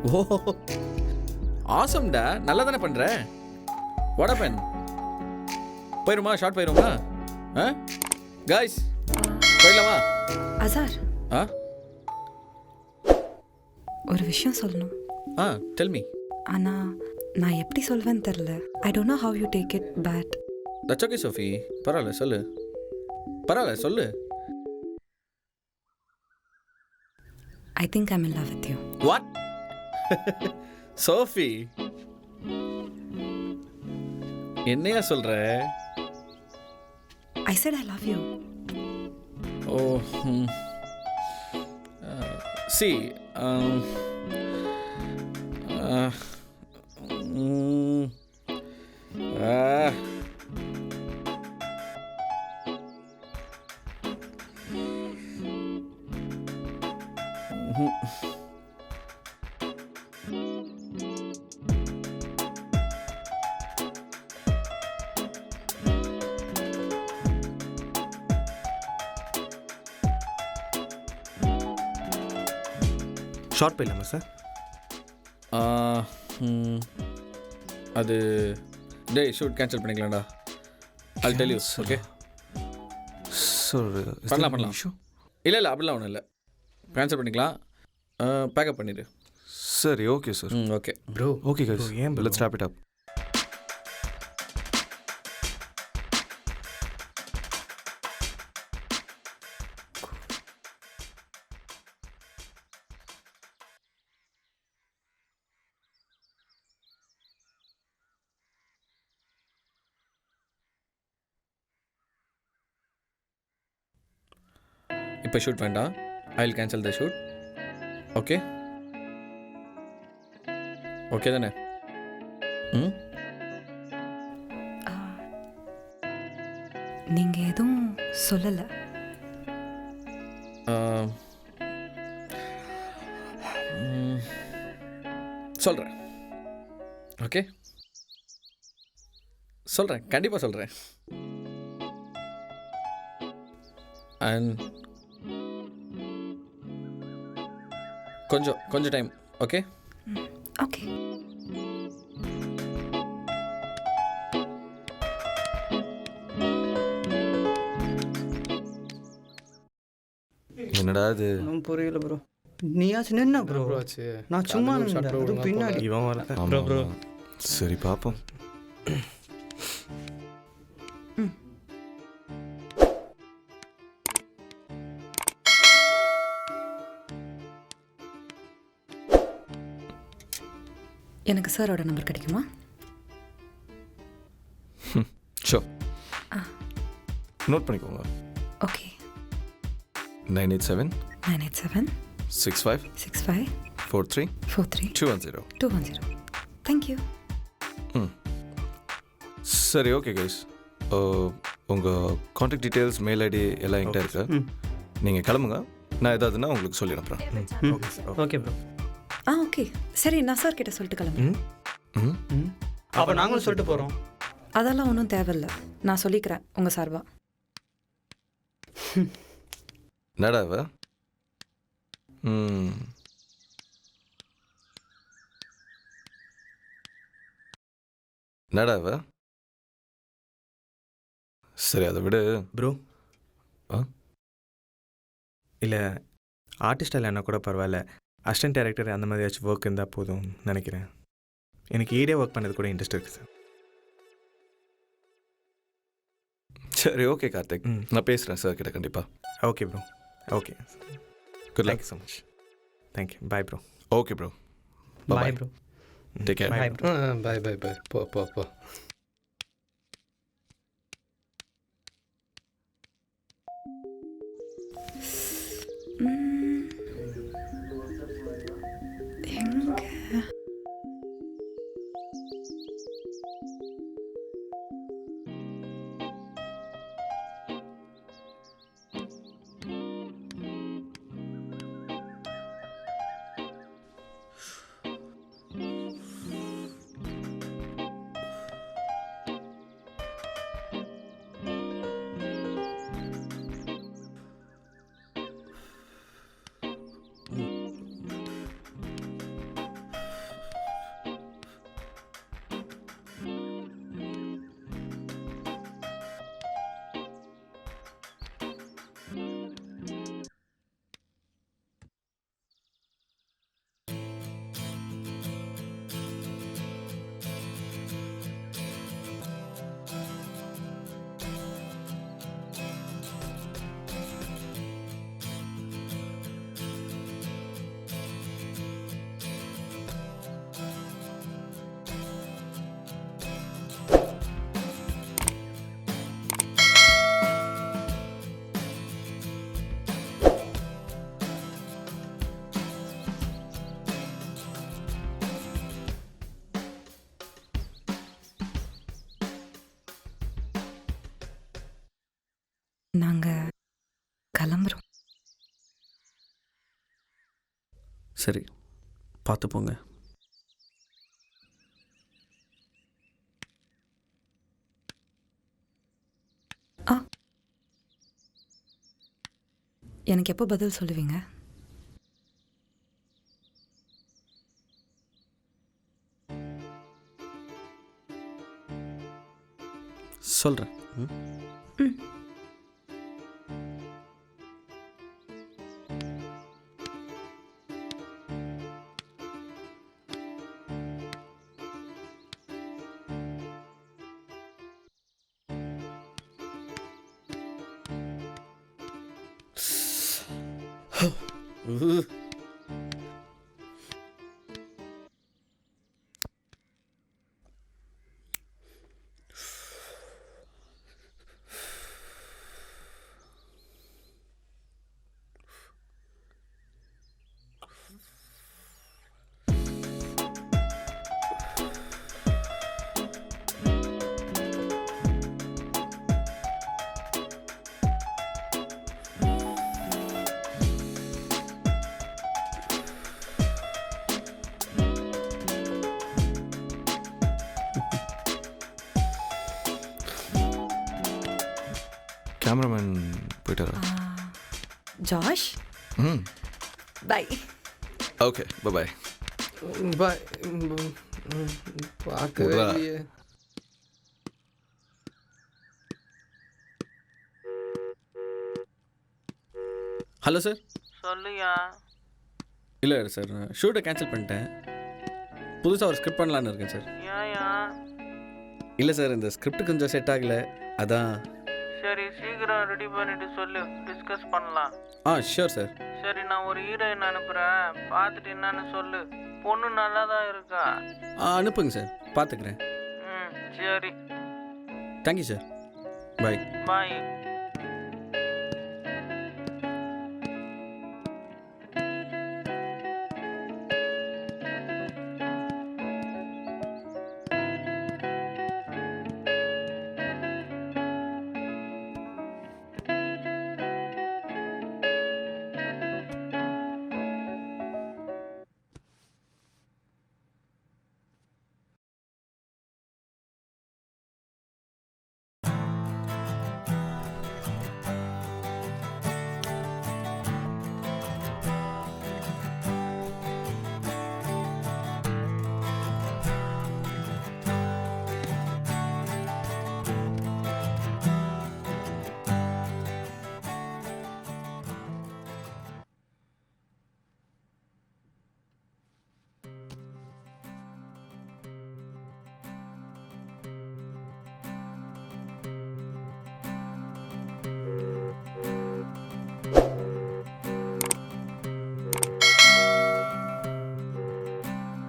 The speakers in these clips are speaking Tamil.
ஓ ஆசம்டா, நல்லா தானே பண்ற. What happen? போயிருமா? ஷார்ட் போயிருமா? காய்ஸ் போயிடலாமா? அசார், ஆ ஒரு விஷயம் சொல்லணும். Tell me. ஆனால் நான் எப்படி சொல்வேன்னு தெரில. I don't know how you take it bad. That's okay Sophie, பரவாயில்ல சொல்லு. பரவாயில்ல சொல்லு. I think I'm in love with you. What? Sophie என்னையா சொல்ற? I said I love you. Oh see shot போயிடலாமா சார்? அது டேய் ஷூட் கேன்சல் பண்ணிக்கலாம்டா. I'll tell you, okay? Sir பண்ணலாம். இல்லை அப்படிலாம் ஒன்றும் இல்லை, கேன்சல் பண்ணிக்கலாம். பேக்கப் பண்ணிடு. சரி okay sir. Okay bro. Okay guys, let's wrap it up. இப்போ ஷூட் வேண்டாம். I will cancel the shoot. Okay okay தானே? நீங்கள் எதுவும் சொல்லலை. சொல்கிறேன். ஓகே சொல்கிறேன், கண்டிப்பாக சொல்கிறேன். அண்ட் கொஞ்சம் டைம். Okay okay. என்னடா இது? ஒன்றும் புரியல ப்ரோ. நீயாச்சும் என்ன ப்ரோ ஆச்சு? நான் சும்மா இருந்தேன், பின்னாடி இவன் வரல ப்ரோ. சரி பாப்போம். எனக்கு சாரோட நம்பர் கிடைக்குமா? ஷோ நோட் பண்ணிக்கோங்க. ஓகே. 987 987 65 65 43 43 210. 210. தேங்க்யூ. சரி ஓகே கைஸ், உங்கள் காண்டாக்ட் டீட்டெயில்ஸ், மெயில் ஐடி எல்லாம் என்கிட்ட இருக்கு. நீங்கள் கிளம்புங்க, நான் ஏதாவதுன்னா உங்களுக்கு சொல்லி அனுப்புகிறேன். Okay bro. ஓகே சரி, நான் சார் கிட்ட சொல்லிட்டு கிளம்புறேன். அப்போ நாங்களும் சொல்லிட்டு போகிறோம். அதெல்லாம் ஒன்றும் தேவையில்ல, நான் சொல்லிக்கிறேன் உங்கள் சார்பா. என்னடா இவ? என்னடா இவ? சரி அதை விடு ப்ரோ. ஆ இல்லை ஆர்டிஸ்ட் இல்லைன்னா கூட பரவாயில்ல, அசிஸ்டன்ட் டைரக்டர் அந்த மாதிரி ஏதாச்சும் ஒர்க் இருந்தால் போதும் நினைக்கிறேன். எனக்கு ஈடே ஒர்க் பண்ணது கூட இன்ட்ரெஸ்ட் இருக்குது சார். சரி ஓகே கார்த்திக், நான் பேசுகிறேன் சார் கிட்ட கண்டிப்பாக. Okay bro. Okay, good luck. Thank you so much. Thank you. Bye bro. Okay bro. Bye bro. Take care. Bye bro. Bye. போ. எங்க நாங்கள் கிளம்புறோம். சரி, பார்த்து போங்க. எனக்கு எப்போ பதில் சொல்லுவீங்க? சொல்கிறேன். ம். கேமராமேன் போயிட்டாரா? ஜாஷ், ம் பை. Okay bye. பாய். பார்க்கவே விட்றா. இல்லையே. Hello sir. சொல்லுயா. இல்லை சார், நான் ஷூட்டை கேன்சல் பண்ணிட்டேன். புதுசாக ஒரு ஸ்கிரிப்ட் பண்ணலான்னு இருக்கேன் சார். ஏயா? இல்லை சார், இந்த ஸ்கிரிப்ட் கொஞ்சம் செட் ஆகலை, அதான். சரி, சீக்கிரம் ரெடி பண்ணிட்டு சொல்லு, டிஸ்கஸ் பண்ணலாம். Sure sir. சரி, நான் ஒரு ஹீரோயின் அனுப்புகிறேன், பார்த்துட்டு என்னன்னு சொல்லு. பொண்ணு நல்லா தான் இருக்கா? அனுப்புங்க சார், பார்த்துக்கிறேன். ம், சரி, தேங்க்யூ சார். பாய். பாய்.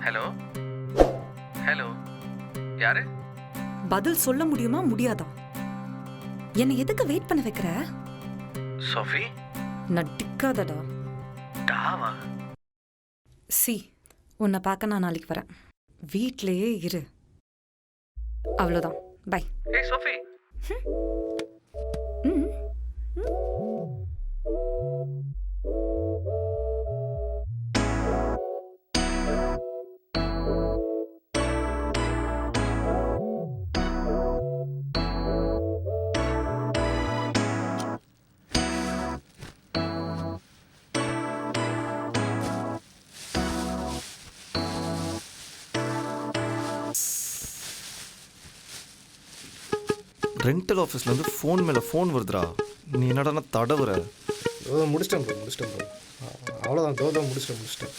ஹலோ ஹலோ, யாரு? பதில் சொல்ல முடியுமா முடியாதா? என்னை எதுக்கு வெயிட் பண்ண வைக்கிற? சோஃபி. நடிக்காதடா. டாவா? சி, உன்னை பார்க்க நான் நாளைக்கு வரேன். வீட்லயே இரு. அவ்வளோதான். பை. ஏய் சோஃபி. ம். ரெண்டல் ஆஃபீஸ்லேருந்து ஃபோன் மேலே ஃபோன் வருதுடா. நீ என்னடா தடவுற? முடிச்சிட்டேன் ப்ரோ. அவ்வளோதான். முடிச்சிட்டேன்.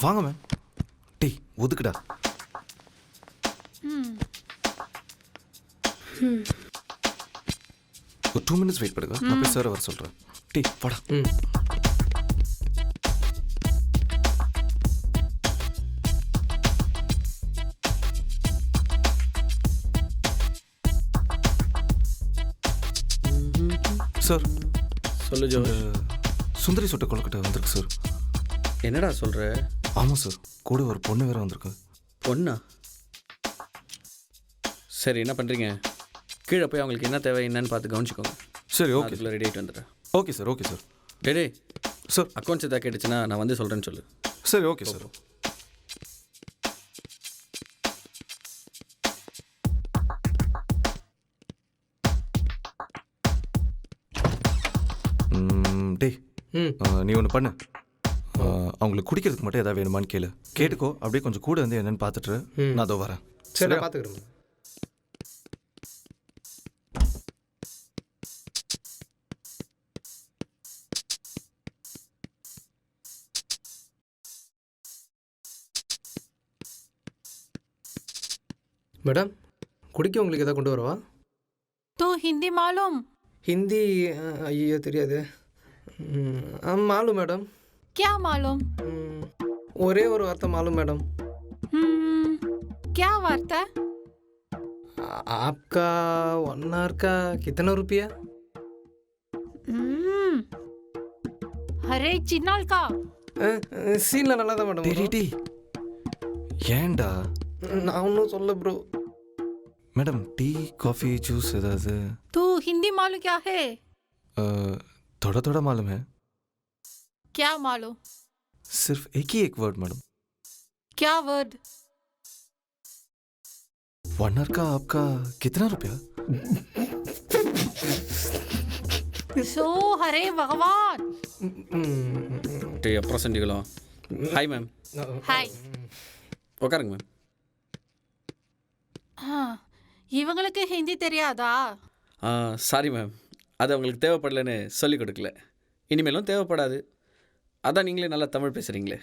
வாங்க மேம். டேய் ஒதுக்குடா. ஒரு 2 minutes வெயிட் பண்ணுங்க, நான் போய் சார் வர சொல்கிறேன். டேய் வாடா. சார் சொல்லு ஜோ. சுந்தரி சுட்ட கொழுக்கட்டை வந்திருக்கு சார். என்னடா சொல்கிற? ஆமாம் சார், கூட ஒரு பொண்ணு வேறு வந்திருக்கு. பொண்ணா? சரி, என்ன பண்ணுறீங்க? கீழே போய் அவங்களுக்கு என்ன தேவை என்னன்னு பார்த்து கவனிச்சிக்கோங்க. சரி, ஓகே அதுக்குள்ளே ரெடி ஆகிட்டு வந்துடுறேன். Okay sir. Okay sir. Day sir accounts எதாவது கேட்டுச்சுன்னா நான் வந்து சொல்கிறேன்னு சொல்லு. சரி, ஓகே சார். டேய், நீ ஒன்று பண்ணு. அவங்களுக்கு குடிக்கிறதுக்கு மட்டும் எதாவது வேணுமான்னு கேட்டுக்கோ. அப்படியே கொஞ்சம் கூட வந்து என்னன்னு பார்த்துட்டு நான் அதோ வரேன். சரி, பார்த்துக்கிறேன். மேடம், குடிக்க உங்களுக்கு எதாவது கொண்டு வரவா? तो हिंदी मालूम? ஹிந்தி ஐயோ தெரியாது. மாலும் மேடம். क्या मालूम? ஒரே ஒரு வார்த்தை மாலும் மேடம். क्या वार्ता? आपका 1 hour का कितना रुपया? अरे चिन्नाल का சீனில் நல்லா தான் மேடம். டேய் ஏன்டா? நான் ஒன்றும் சொல்ல bro. Madam, tea coffee juice ஏதாவது? तू हिंदी मालूम क्या है? थोड़ा थोड़ा मालूम है. क्या मालूम? सिर्फ एक ही एक वर्ड मैडम. क्या वर्ड? 1 hour का आपका कितना रुपया? सो अरे भगवान. டே அப்புறம் செஞ்சுக்கலாம். Hi ma'am. हाय. உட்காருங்க மேம். இவங்களுக்கு ஹிந்தி தெரியாதா? சாரி மேம், அது அவங்களுக்கு தேவைப்படலன்னு சொல்லிக் கொடுக்கல. இனிமேலும் தேவைப்படாது. அதான் நீங்களே நல்லா தமிழ் பேசுகிறீங்களே.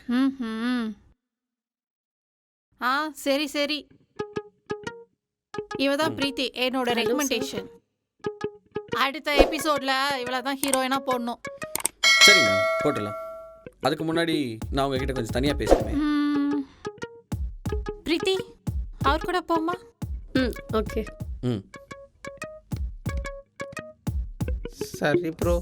சரி சரி. இவ தான் பிரீத்தி, என்னோட ரெக்கமெண்டேஷன். அடுத்த எபிசோடில் இவளை தான் ஹீரோயினாக போடணும். சரி மேம், போட்டுடலாம். அதுக்கு முன்னாடி நான் உங்ககிட்ட கொஞ்சம் தனியாக பேசுகிறேன். பிரீத்தி, அவர் கூட போமா? ஓகே. சரி ப்ரோ.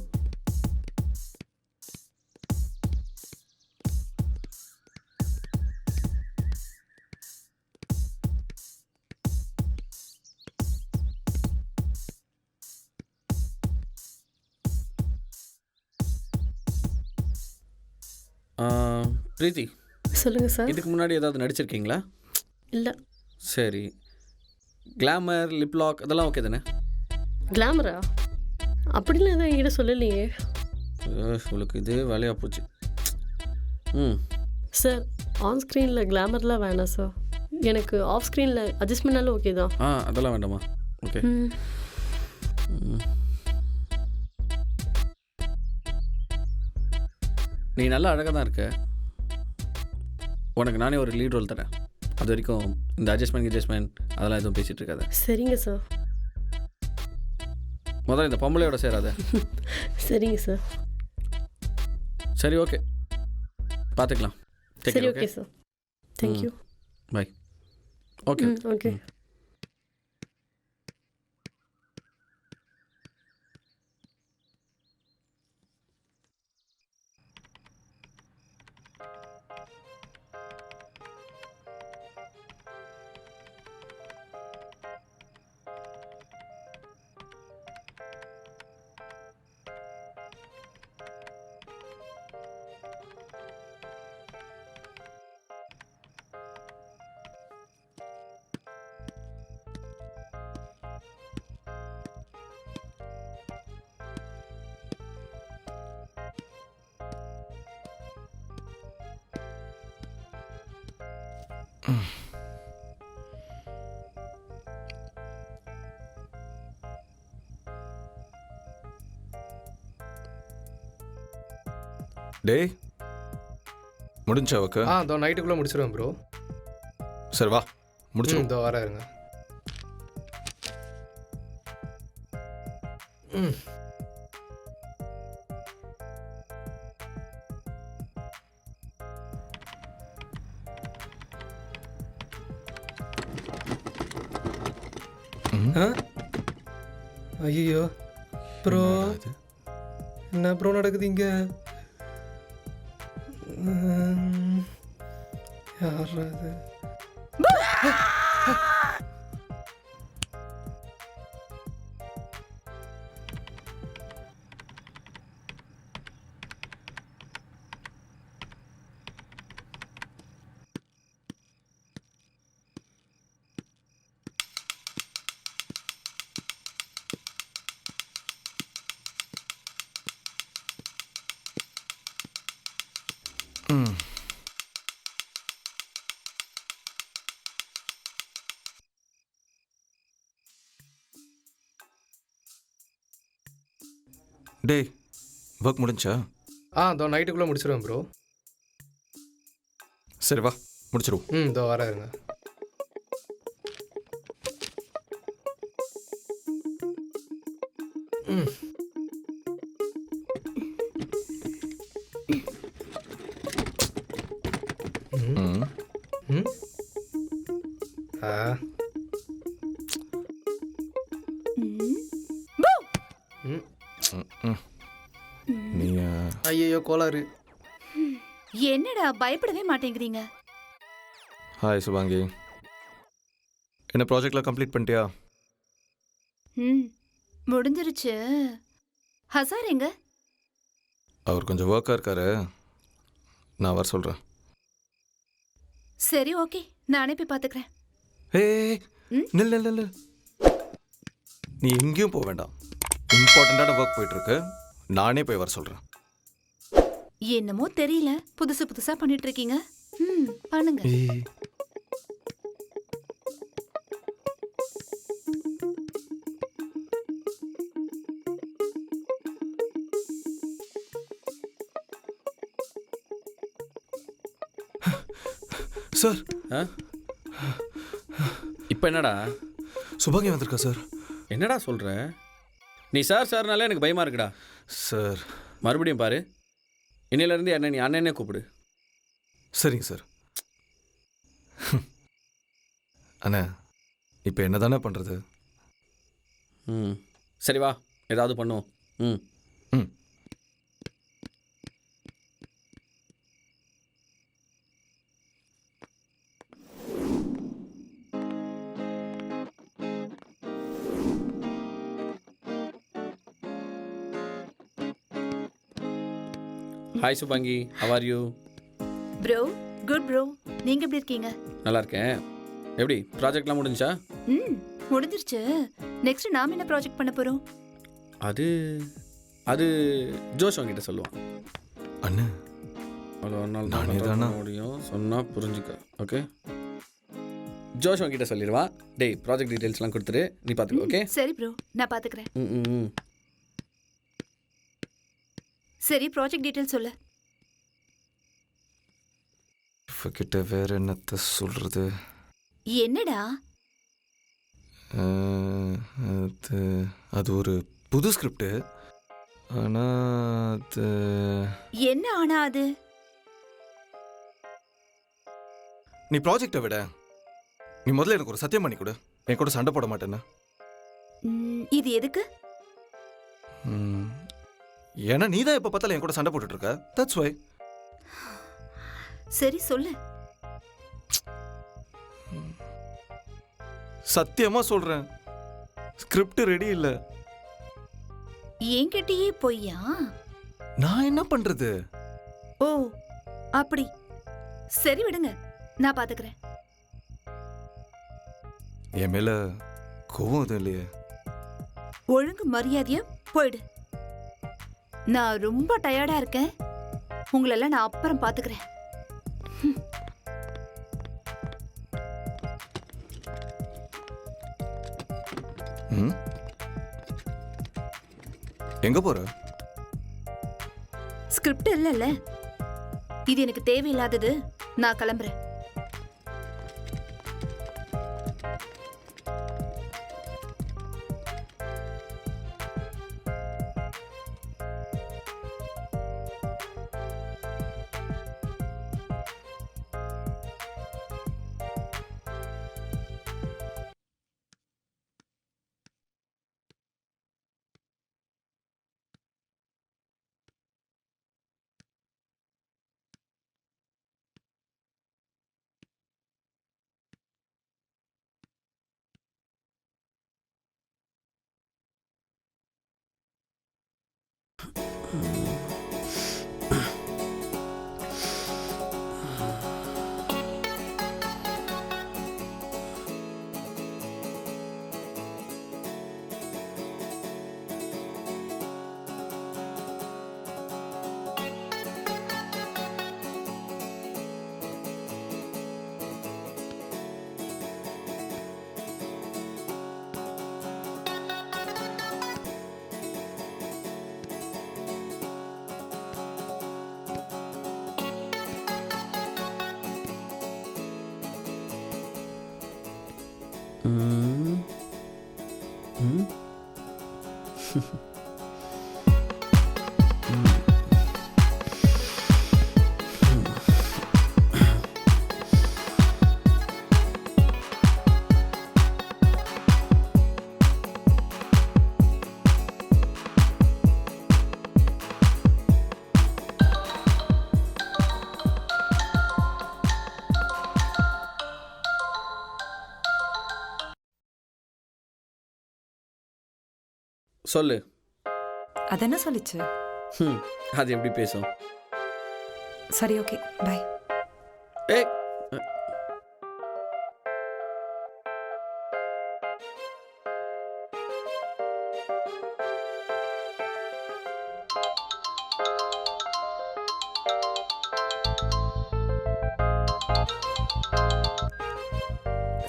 பிரீத்தி, சொல்லுங்கள் சார். இதுக்கு முன்னாடி ஏதாவது நடிச்சிருக்கீங்களா? இல்லை. சரி, கிளாமர், லிப்லாக் அதெல்லாம் ஓகே தானே? கிளாமரா? அப்படிலாம் எதுவும் என்கிட்ட சொல்லலையே. உங்களுக்கு இது வேலையாக போச்சு. சார், ஆன் ஸ்க்ரீனில் கிளாமர்லாம் வேணாம் சார். எனக்கு ஆஃப் ஸ்க்ரீனில் அட்ஜஸ்ட் பண்ணாலும் ஓகே தான். அதெல்லாம் வேண்டாமா? ஓகே. நீ நல்லா அழகாக தான் இருக்க. உனக்கு நானே ஒரு லீட் ரோல் தரேன். அது வரைக்கும் இந்த அட்ஜஸ்ட்மெண்ட் அதெல்லாம் எதுவும் பேசிகிட்டு இருக்காத. சரிங்க சார். முதல்ல இந்த பொம்பளையோட சேராத. சரிங்க சார். சரி, ஓகே, பார்த்துக்கலாம். சரி, okay sir. Thank you. Bye. Okay okay. டேய், முடிஞ்சா ஓகே? இதோ நைட்டுக்குள்ளே முடிச்சிடுவேன் ப்ரோ. சரி வா, முடிச்சு. இதோ வர இருங்க. ஐயோ ப்ரோ, என்ன ப்ரோ நடக்குது இங்கே? யார் அது? ம் டேய் ஒர்க் முடிஞ்சா? இதோ நைட்டுக்குள்ளே முடிச்சிடுவேன் ப்ரோ. சரி வா முடிச்சிருவோம். இதோ வரேன் இருங்க. ம் ம் ஆ ம் ம் நீ ஐயோ கோளாறு. என்னடா பயப்படவே மாட்டேங்கிறீங்க? ஹாய் சுபாங்கி, என்ன ப்ராஜெக்ட்லாம் கம்ப்ளீட் பண்ணிட்டியா? முடிஞ்சிருச்சு. ஹசார் எங்க? அவர் கொஞ்சம் ஒர்க்காக இருக்காரு, நான் வர சொல்கிறேன். சரி ஓகே, நானே போய் பாத்துக்கிறேன். ஏய் ம்? நில் நில் நில். நீ எங்கேயும் போக வேண்டாம், இம்பார்ட்டண்ட்டான ஒர்க் போயிட்டுருக்கு, நானே போய் வர சொல்கிறேன். என்னமோ தெரியல, புதுசு புதுசா பண்ணிட்டு இருக்கீங்க. பண்ணுங்க. ஏய் சார். இப்போ என்னடா சுபாங்கி வந்திருக்கா சார்? என்னடா சொல்கிற? நீ சார் சார்னாலே எனக்கு பயமாக இருக்குடா. சார் மறுபடியும் பாரு, இன்னிலேருந்து என்ன நீ அண்ணனே கூப்பிடு. சரிங்க சார். அண்ணா இப்போ என்ன தானே பண்ணுறது? சரி வா, ஏதாவது பண்ணுவோம். ம் ம் hi Shubhangi, how are you? Bro good bro. நீங்க எப்படி இருக்கீங்க? நல்லா இருக்கேன். எப்படி ப்ராஜெக்ட்லாம் முடிஞ்சா? முடிஞ்சிருச்சு. நெக்ஸ்ட் நாம என்ன ப்ராஜெக்ட் பண்ண போறோம்? அது அது ஜோஷ் அவங்கிட்ட சொல்லுவான். அண்ணா அவ்வளோ நாள் நானே தான் தானா? முடியும், சொன்னால் புரிஞ்சுக்க. ஓகே, ஜோஷ் அவங்கிட்ட சொல்லிடுவான். டேய் ப்ராஜெக்ட் டீட்டெயில்ஸ்லாம் கொடுத்துரு, நீ பார்த்துக்கோ. ஓகே சரி ப்ரோ, நான் பாத்துக்கிறேன். ம் ம் ம் சரி, ப்ராஜெக்ட் டீடைல் சொல்லு. கிட்ட வேற என்னத்த சொல்கிறது? என்னடா? அது அது ஒரு புது ஸ்கிரிப்டு, ஆனால் அது என்ன ஆனா அது? நீ ப்ராஜெக்டை விட நீ முதல்ல எனக்கு ஒரு சத்தியம் பண்ணி கொடு, என் கூட சண்டை போட மாட்டேன்னு. இது எதுக்கு? ஏன்னா நீ தான் எப்போ பார்த்தாலும் என் கூட சண்டை போட்டுட்டு இருக்க. That's why. சரி சொல்லு. சத்தியமா சொல்றேன், ஸ்கிரிப்ட் ரெடி இல்லை. என்கிட்டயே பொய்யா? நான் என்ன பண்றது? ஓ அப்படி. சரி விடுங்க, நான் பாத்துக்கிறேன். என் மேல கோவம் எதுவும் இல்லையே? ஒழுங்கு மரியாதையா போயிடு. நான் ரொம்ப டயர்டா இருக்கேன். உங்களெல்லாம் நான் அப்புறம் பாத்துக்கிறேன். ம்? எங்க போற? ஸ்கிரிப்ட் இல்லைல்ல, இது எனக்கு தேவையில்லாதது. நான் கிளம்புறேன். ம். ம். சொல்லு. அது என்ன சொல்லிச்சு? அது எப்படி பேசும்? சரி ஓகே பாய். ஏய்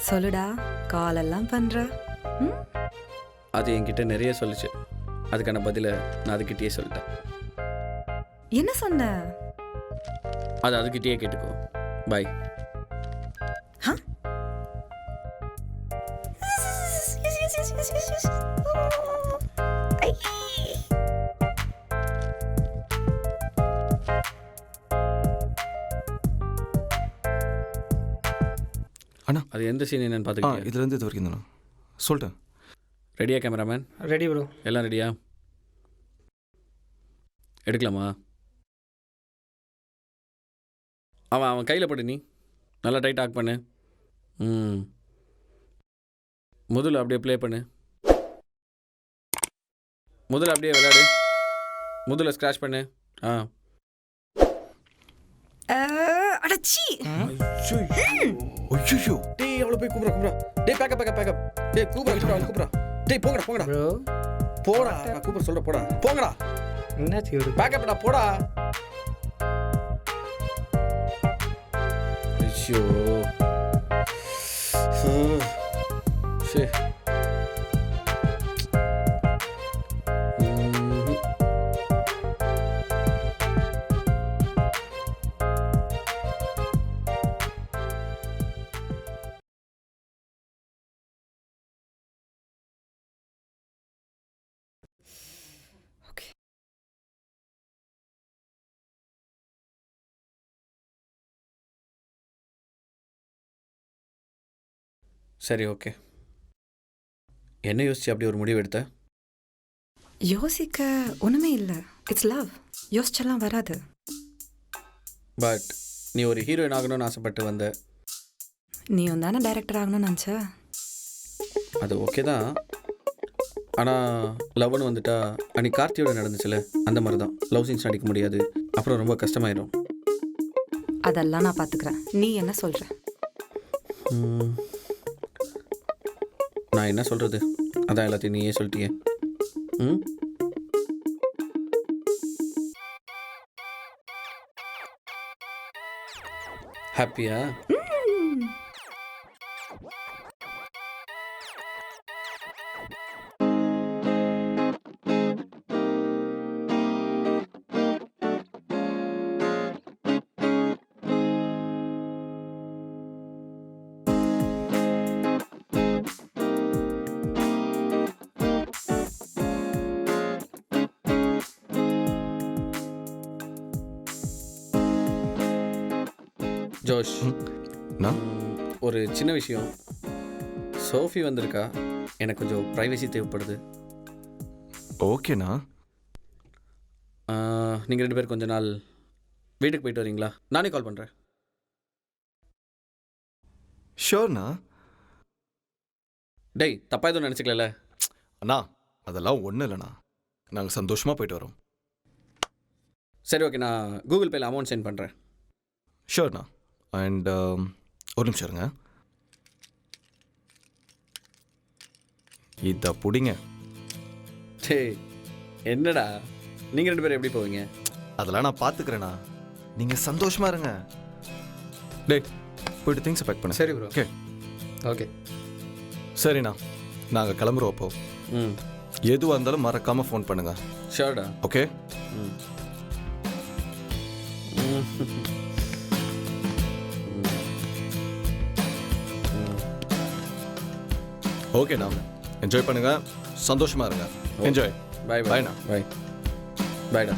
சொல்லுடா, காலெல்லாம் பண்ற. ம், அது என்கிட்ட நிறைய சொல்லுச்சு. அதுக்கான பதிலை நான் அதுக்கிட்டேயே சொல்லிட்டேன். என்ன சொன்ன? அது அதுக்கிட்டேயே கேட்டுக்கோ. பாய். அண்ணா. அது எந்த சீன் என்னன்னு பார்த்துக்கிட்டியா? இதுலேருந்து இது வரைக்கும் தானே சொல்லிட்டேன். ரெடியா கேமராமேன்? Ready bro. எல்லாம் ரெடியா? எடுக்கலாமா? அவன் கையில் போட்டு நீ நல்லா டைட் ஆக் பண்ணு. முதல்ல அப்படியே ப்ளே பண்ணு. முதல்ல அப்படியே விளையாடு. முதல்ல ஸ்க்ராட்ச் பண்ணு. அடச்சி. ஐயோ டேய் அவளை போய் கூப்பிட்றா. டேய் பேக்கப். டேய் கூப்பிட்றா. டேய் போங்கடா. ப்ரோ போடா, நான் கூப்பிட சொல்கிறேன். போடா, போங்கடா. என்னாச்சு இவரு? பேக்கப்டா, போடா. ஐயோ சே. சரி ஓகே. என்ன யோசிச்சு அப்படி ஒரு முடிவு எடுத்த? யோசிக்க ஒன்றுமே இல்லை. It's love. யோசிச்செல்லாம் வராது. பட் நீ ஒரு ஹீரோயின் ஆகணும்னு ஆசைப்பட்டு வந்த. நீயும் தானே டைரக்டர் ஆகணும்னு நினச்ச. அது ஓகே தான். ஆனால் லவ்னு வந்துட்டா அன்னைக்கு கார்த்தியோட நடந்துச்சுல, அந்த மாதிரி தான். லவ் சீன்ஸ் நடிக்க முடியாது, அப்புறம் ரொம்ப கஷ்டமாயிடும். அதெல்லாம் நான் பார்த்துக்கிறேன். நீ என்ன சொல்கிற? நான் என்ன சொல்கிறது, அதான் எல்லாத்தையும் நீயே சொல்லிட்டியே. ஹாப்பியா? ஜோஷ், ஒரு சின்ன விஷயம். சோஃபி வந்திருக்கா, எனக்கு கொஞ்சம் ப்ரைவசி தேவைப்படுது. ஓகேண்ணா. நீங்கள் 2 பேர் கொஞ்ச நாள் வீட்டுக்கு போயிட்டு வரீங்களா? நானே கால் பண்ணுறேன். ஷோர்ண்ணா. டேய் தப்பாக எதுவும் நினச்சிக்கல அண்ணா? அதெல்லாம் ஒன்றும் இல்லைண்ணா, நாங்கள் சந்தோஷமாக போயிட்டு வரோம். சரி ஓகே, நான் கூகுள் பேயில் அமௌண்ட் சென்ட் பண்ணுறேன். ஷோர்ண்ணா. அண்ட் ஒரு நிமிஷம் இருங்க. இதை பிடிங்க. டேய் என்னடா, நீங்கள் 2 பேரும் எப்படி போவீங்க? அதெல்லாம் நான் பார்த்துக்கிறேண்ணா, நீங்கள் சந்தோஷமாக இருங்க. டேய் போயிட்டு திங்ஸ் பேக் பண்ண. சரி ப்ரோ. ஓகே ஓகே சரிண்ணா, நாங்கள் கிளம்புறோம். அப்போ எதுவாக இருந்தாலும் மறக்காமல் ஃபோன் பண்ணுங்க. ஷோர்டா. ஓகே. ஓகேண்ணா என்ஜாய் பண்ணுங்க, சந்தோஷமா இருங்க. என்ஜாய். பாய் Bye now. பாய் பாய்டா.